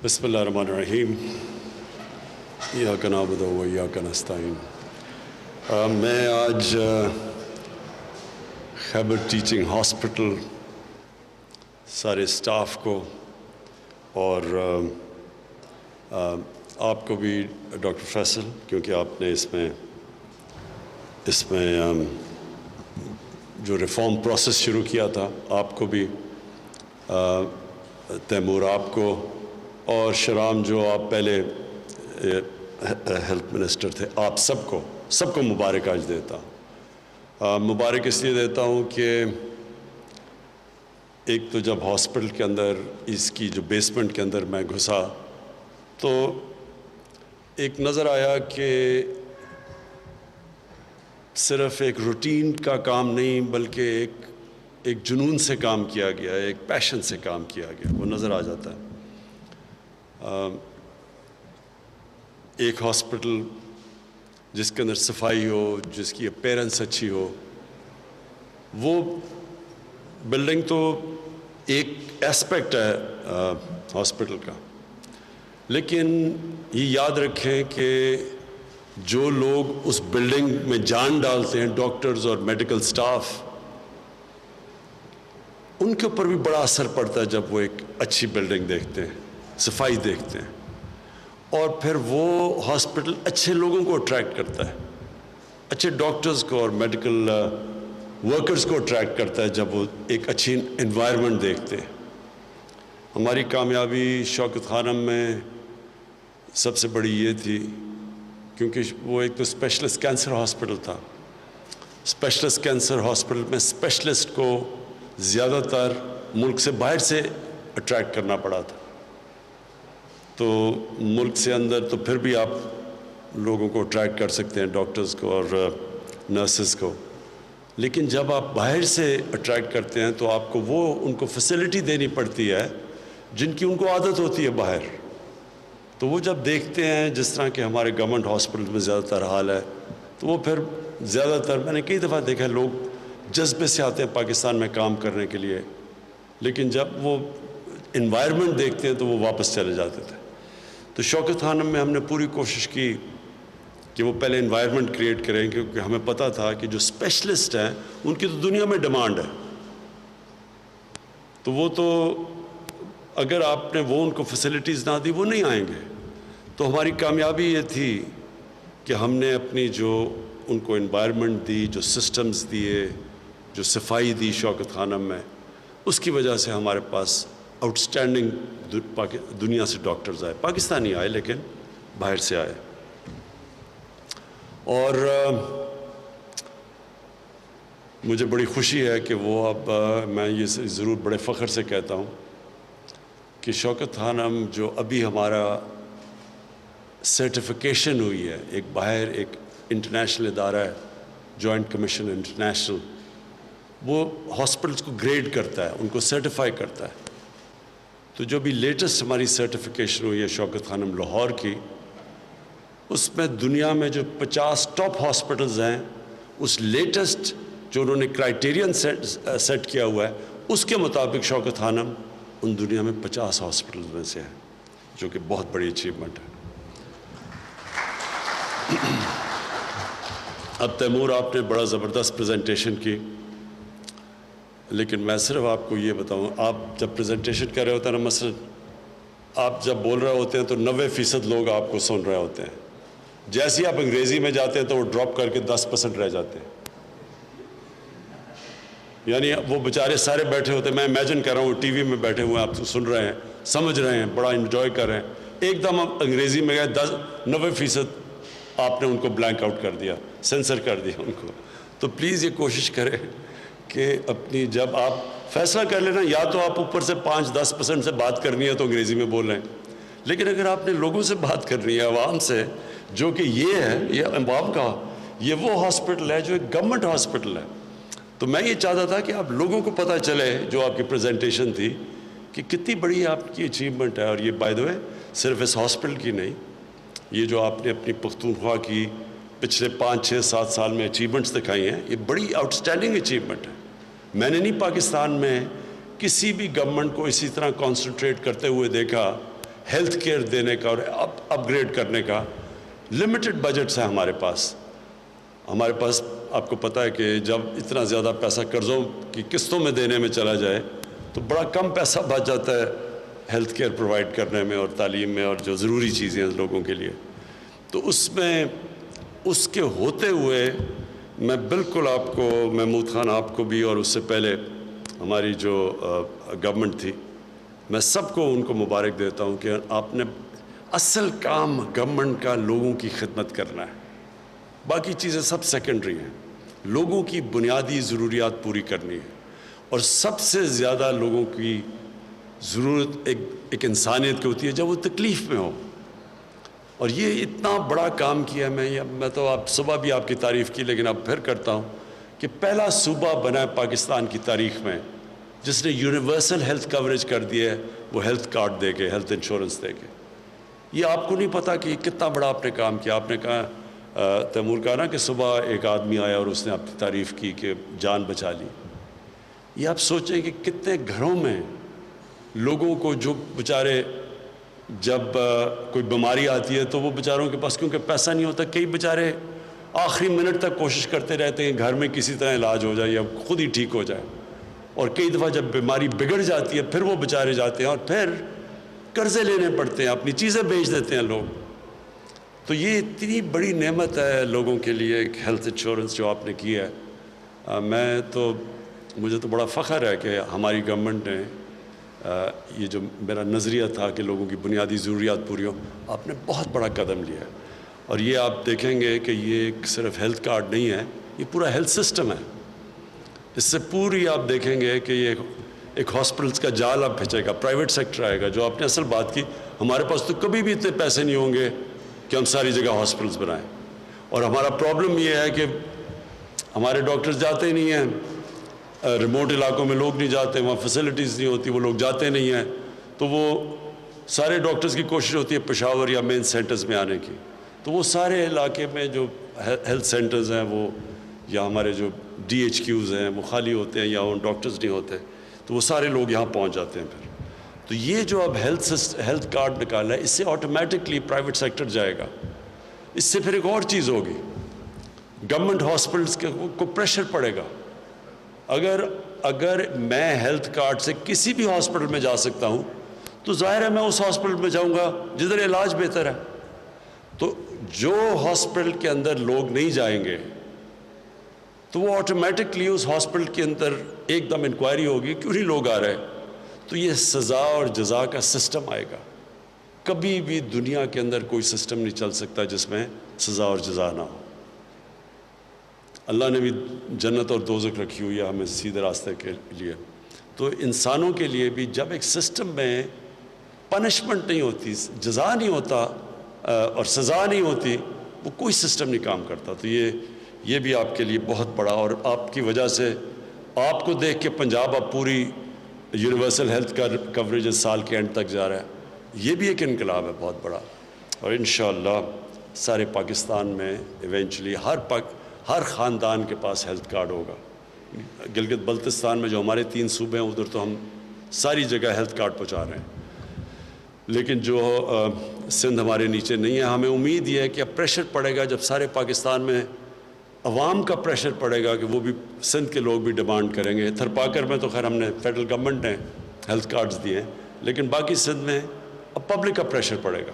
بسم اللہ الرحمن الرحیم ایاک نعبد و ایاک نستعین۔ میں آج خیبر ٹیچنگ ہاسپٹل سارے اسٹاف کو اور آپ کو بھی ڈاکٹر فیصل، کیونکہ آپ نے اس میں جو ریفارم پروسیس شروع کیا تھا، آپ کو بھی، تیمور آپ کو، اور شرام جو آپ پہلے ہیلتھ منسٹر تھے، آپ سب کو مبارک آج دیتا ہوں۔ مبارک اس لیے دیتا ہوں کہ ایک تو جب ہاسپٹل کے اندر اس کی جو بیسمنٹ کے اندر میں گھسا تو ایک نظر آیا کہ صرف ایک روٹین کا کام نہیں بلکہ ایک جنون سے کام کیا گیا ہے، ایک پیشن سے کام کیا گیا، وہ نظر آ جاتا ہے۔ ایک ہاسپٹل جس کے اندر صفائی ہو، جس کی اپیرنس اچھی ہو، وہ بلڈنگ تو ایک ایسپیکٹ ہے ہاسپٹل کا، لیکن یہ یاد رکھیں کہ جو لوگ اس بلڈنگ میں جان ڈالتے ہیں، ڈاکٹرز اور میڈیکل سٹاف، ان کے اوپر بھی بڑا اثر پڑتا ہے جب وہ ایک اچھی بلڈنگ دیکھتے ہیں، صفائی دیکھتے ہیں، اور پھر وہ ہاسپٹل اچھے لوگوں کو اٹریکٹ کرتا ہے، اچھے ڈاکٹرز کو اور میڈیکل ورکرز کو اٹریکٹ کرتا ہے جب وہ ایک اچھی انوائرمنٹ دیکھتے ہیں۔ ہماری کامیابی شوکت خانم میں سب سے بڑی یہ تھی کیونکہ وہ ایک تو اسپیشلسٹ کینسر ہاسپٹل تھا۔ اسپیشلسٹ کینسر ہاسپٹل میں اسپیشلسٹ کو زیادہ تر ملک سے باہر سے اٹریکٹ کرنا پڑا تھا، تو ملک سے اندر تو پھر بھی آپ لوگوں کو اٹریکٹ کر سکتے ہیں، ڈاکٹرز کو اور نرسز کو، لیکن جب آپ باہر سے اٹریکٹ کرتے ہیں تو آپ کو ان کو فیسلٹی دینی پڑتی ہے جن کی ان کو عادت ہوتی ہے باہر۔ تو وہ جب دیکھتے ہیں جس طرح کہ ہمارے گورنمنٹ ہاسپٹل میں زیادہ تر حال ہے، تو وہ پھر زیادہ تر، میں نے کئی دفعہ دیکھا، لوگ جذبے سے آتے ہیں پاکستان میں کام کرنے کے لیے، لیکن جب وہ انوائرمنٹ دیکھتے ہیں تو وہ واپس چلے جاتے تھے۔ تو شوکت خانم میں ہم نے پوری کوشش کی کہ وہ پہلے انوائرمنٹ کریٹ کریں، کیونکہ ہمیں پتہ تھا کہ جو اسپیشلسٹ ہیں ان کی تو دنیا میں ڈیمانڈ ہے، تو وہ تو اگر آپ نے ان کو فیسلٹیز نہ دی وہ نہیں آئیں گے۔ تو ہماری کامیابی یہ تھی کہ ہم نے اپنی جو ان کو انوائرمنٹ دی، جو سسٹمز دیے، جو صفائی دی شوکت خانم میں، اس کی وجہ سے ہمارے پاس آؤٹ اسٹینڈنگ دنیا سے ڈاکٹرز آئے، پاکستانی آئے لیکن باہر سے آئے۔ اور مجھے بڑی خوشی ہے کہ وہ اب میں یہ ضرور بڑے فخر سے کہتا ہوں کہ شوکت خانم جو ابھی ہمارا سرٹیفیکیشن ہوئی ہے، ایک باہر ایک انٹرنیشنل ادارہ ہے، جوائنٹ کمیشن انٹرنیشنل، وہ ہاسپٹلس کو گریڈ کرتا ہے، ان کو سرٹیفائی کرتا ہے۔ تو جو بھی لیٹسٹ ہماری سرٹیفیکیشن ہوئی ہے شوکت خانم لاہور کی، اس میں دنیا میں جو 50 ٹاپ ہاسپٹلز ہیں، اس لیٹسٹ جو انہوں نے کرائیٹیرین سیٹ کیا ہوا ہے، اس کے مطابق شوکت خانم ان دنیا میں 50 ہاسپٹلز میں سے ہے، جو کہ بہت بڑی اچیومنٹ ہے۔ اب تیمور آپ نے بڑا زبردست پریزنٹیشن کی، لیکن میں صرف آپ کو یہ بتاؤں، آپ جب پریزنٹیشن کر رہے ہوتے ہیں نا، مثلا آپ جب بول رہے ہوتے ہیں تو 90% لوگ آپ کو سن رہے ہوتے ہیں، جیسے ہی آپ انگریزی میں جاتے ہیں تو وہ ڈراپ کر کے 10% رہ جاتے ہیں، یعنی وہ بیچارے سارے بیٹھے ہوتے ہیں، میں امیجن کر رہا ہوں ٹی وی میں بیٹھے ہوئے ہیں، آپ سن رہے ہیں، سمجھ رہے ہیں، بڑا انجوائے کر رہے ہیں، ایک دم آپ انگریزی میں گئے 90% آپ نے ان کو بلینک آؤٹ کر دیا، سینسر کر دیا ان کو۔ تو پلیز یہ کوشش کریں کہ اپنی جب آپ فیصلہ کر لینا، یا تو آپ اوپر سے 5-10% سے بات کرنی ہے تو انگریزی میں بول رہے ہیں، لیکن اگر آپ نے لوگوں سے بات کرنی ہے، عوام سے، جو کہ یہ ہے، یہ عوام کا، یہ وہ ہاسپٹل ہے جو ایک گورنمنٹ ہاسپٹل ہے، تو میں یہ چاہتا تھا کہ آپ لوگوں کو پتہ چلے جو آپ کی پریزنٹیشن تھی کہ کتنی بڑی آپ کی اچیومنٹ ہے۔ اور یہ بائی دا وے صرف اس ہاسپٹل کی نہیں، یہ جو آپ نے اپنی پختونخوا کی پچھلے 5-6-7 سال میں اچیومنٹس دکھائی ہیں، یہ بڑی آؤٹ اسٹینڈنگ اچیومنٹ ہے۔ میں نے نہیں پاکستان میں کسی بھی گورنمنٹ کو اسی طرح کانسنٹریٹ کرتے ہوئے دیکھا ہیلتھ کیئر دینے کا اور اپ گریڈ کرنے کا لمیٹڈ بجٹس ہیں ہمارے پاس. آپ کو پتہ ہے کہ جب اتنا زیادہ پیسہ قرضوں کی قسطوں میں دینے میں چلا جائے تو بڑا کم پیسہ بچ جاتا ہے ہیلتھ کیئر پرووائڈ کرنے میں اور تعلیم میں اور جو ضروری چیزیں ہیں لوگوں کے لیے. تو اس کے ہوتے ہوئے میں بالکل آپ کو, محمود خان آپ کو بھی اور اس سے پہلے ہماری جو گورنمنٹ تھی, میں سب کو ان کو مبارک دیتا ہوں کہ آپ نے اصل کام گورنمنٹ کا لوگوں کی خدمت کرنا ہے. باقی چیزیں سب سیکنڈری ہیں. لوگوں کی بنیادی ضروریات پوری کرنی ہے, اور سب سے زیادہ لوگوں کی ضرورت ایک انسانیت کی ہوتی ہے جب وہ تکلیف میں ہو. اور یہ اتنا بڑا کام کیا میں تو صبح بھی آپ کی تعریف کی, لیکن اب پھر کرتا ہوں کہ پہلا صوبہ بنا ہے پاکستان کی تاریخ میں جس نے یونیورسل ہیلتھ کوریج کر دی ہے, وہ ہیلتھ کارڈ دے کے, ہیلتھ انشورنس دے کے. یہ آپ کو نہیں پتا کہ کتنا بڑا آپ نے کام کیا. آپ نے کہا, تیمور کہا نا کہ صبح ایک آدمی آیا اور اس نے آپ کی تعریف کی کہ جان بچا لی. یہ آپ سوچیں کہ کتنے گھروں میں لوگوں کو جو بیچارے جب کوئی بیماری آتی ہے تو وہ بیچاروں کے پاس کیونکہ پیسہ نہیں ہوتا, کئی بیچارے آخری منٹ تک کوشش کرتے رہتے ہیں گھر میں کسی طرح علاج ہو جائے یا خود ہی ٹھیک ہو جائے. اور کئی دفعہ جب بیماری بگڑ جاتی ہے پھر وہ بیچارے جاتے ہیں اور پھر قرضے لینے پڑتے ہیں, اپنی چیزیں بیچ دیتے ہیں لوگ. تو یہ اتنی بڑی نعمت ہے لوگوں کے لیے ایک ہیلتھ انشورنس جو آپ نے کی ہے. مجھے تو بڑا فخر ہے کہ ہماری گورنمنٹ نے یہ جو میرا نظریہ تھا کہ لوگوں کی بنیادی ضروریات پوری ہوں, آپ نے بہت بڑا قدم لیا ہے. اور یہ آپ دیکھیں گے کہ یہ صرف ہیلتھ کارڈ نہیں ہے, یہ پورا ہیلتھ سسٹم ہے. اس سے پوری آپ دیکھیں گے کہ یہ ایک ہاسپٹلس کا جال اب پھنچے گا, پرائیویٹ سیکٹر آئے گا. جو آپ نے اصل بات کی, ہمارے پاس تو کبھی بھی اتنے پیسے نہیں ہوں گے کہ ہم ساری جگہ ہاسپٹلس بنائیں. اور ہمارا پرابلم یہ ہے کہ ہمارے ڈاکٹرز جاتے ہی نہیں ہیں, ریموٹ علاقوں میں لوگ نہیں جاتے, وہاں فیسلٹیز نہیں ہوتی, وہ لوگ جاتے نہیں ہیں. تو وہ سارے ڈاکٹرز کی کوشش ہوتی ہے پشاور یا مین سینٹرز میں آنے کی. تو وہ سارے علاقے میں جو ہیلتھ سینٹرز ہیں وہ یا ہمارے جو ڈی ایچ کیوز ہیں وہ خالی ہوتے ہیں یا ان ڈاکٹرز نہیں ہوتے, تو وہ سارے لوگ یہاں پہنچ جاتے ہیں پھر. تو یہ جو اب ہیلتھ کارڈ نکالا ہے, اس سے آٹومیٹکلی پرائیویٹ سیکٹر جائے گا. اس سے پھر ایک اور چیز ہوگی, گورنمنٹ ہاسپٹلس کو پریشر پڑے گا. اگر میں ہیلتھ کارڈ سے کسی بھی ہاسپٹل میں جا سکتا ہوں تو ظاہر ہے میں اس ہاسپٹل میں جاؤں گا جدھر علاج بہتر ہے. تو جو ہاسپٹل کے اندر لوگ نہیں جائیں گے تو وہ آٹومیٹکلی اس ہاسپٹل کے اندر ایک دم انکوائری ہوگی کیوں نہیں لوگ آ رہے. تو یہ سزا اور جزا کا سسٹم آئے گا. کبھی بھی دنیا کے اندر کوئی سسٹم نہیں چل سکتا جس میں سزا اور جزا نہ ہو. اللہ نے بھی جنت اور دوزخ رکھی ہوئی ہے ہمیں سیدھے راستے کے لیے. تو انسانوں کے لیے بھی جب ایک سسٹم میں پنشمنٹ نہیں ہوتی, جزا نہیں ہوتا اور سزا نہیں ہوتی, وہ کوئی سسٹم نہیں کام کرتا. تو یہ بھی آپ کے لیے بہت بڑا, اور آپ کی وجہ سے آپ کو دیکھ کے پنجاب اب پوری یونیورسل ہیلتھ کوریج سال کے اینڈ تک جا رہا ہے. یہ بھی ایک انقلاب ہے بہت بڑا. اور انشاءاللہ سارے پاکستان میں ایونچولی ہر خاندان کے پاس ہیلتھ کارڈ ہوگا. گلگت بلتستان میں جو ہمارے 3 صوبے ہیں ادھر تو ہم ساری جگہ ہیلتھ کارڈ پہنچا رہے ہیں, لیکن جو سندھ ہمارے نیچے نہیں ہے. ہمیں امید یہ ہے کہ اب پریشر پڑے گا, جب سارے پاکستان میں عوام کا پریشر پڑے گا کہ وہ بھی سندھ کے لوگ بھی ڈیمانڈ کریں گے. تھرپاکر میں تو خیر ہم نے فیڈرل گورنمنٹ نے ہیلتھ کارڈز دیے ہیں, لیکن باقی سندھ میں اب پبلک کا پریشر پڑے گا.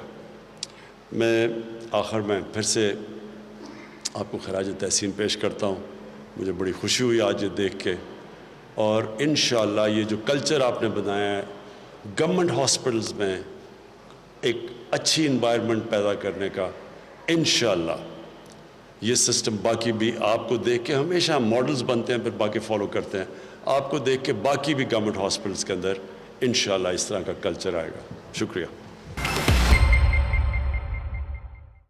میں آخر میں پھر سے آپ کو خراج تحسین پیش کرتا ہوں. مجھے بڑی خوشی ہوئی آج یہ دیکھ کے, اور انشاءاللہ یہ جو کلچر آپ نے بنایا ہے گورنمنٹ ہاسپٹلز میں ایک اچھی انوائرمنٹ پیدا کرنے کا, انشاءاللہ یہ سسٹم باقی بھی آپ کو دیکھ کے, ہمیشہ ماڈلز بنتے ہیں پھر باقی فالو کرتے ہیں, آپ کو دیکھ کے باقی بھی گورنمنٹ ہاسپٹلز کے اندر انشاءاللہ اس طرح کا کلچر آئے گا. شکریہ.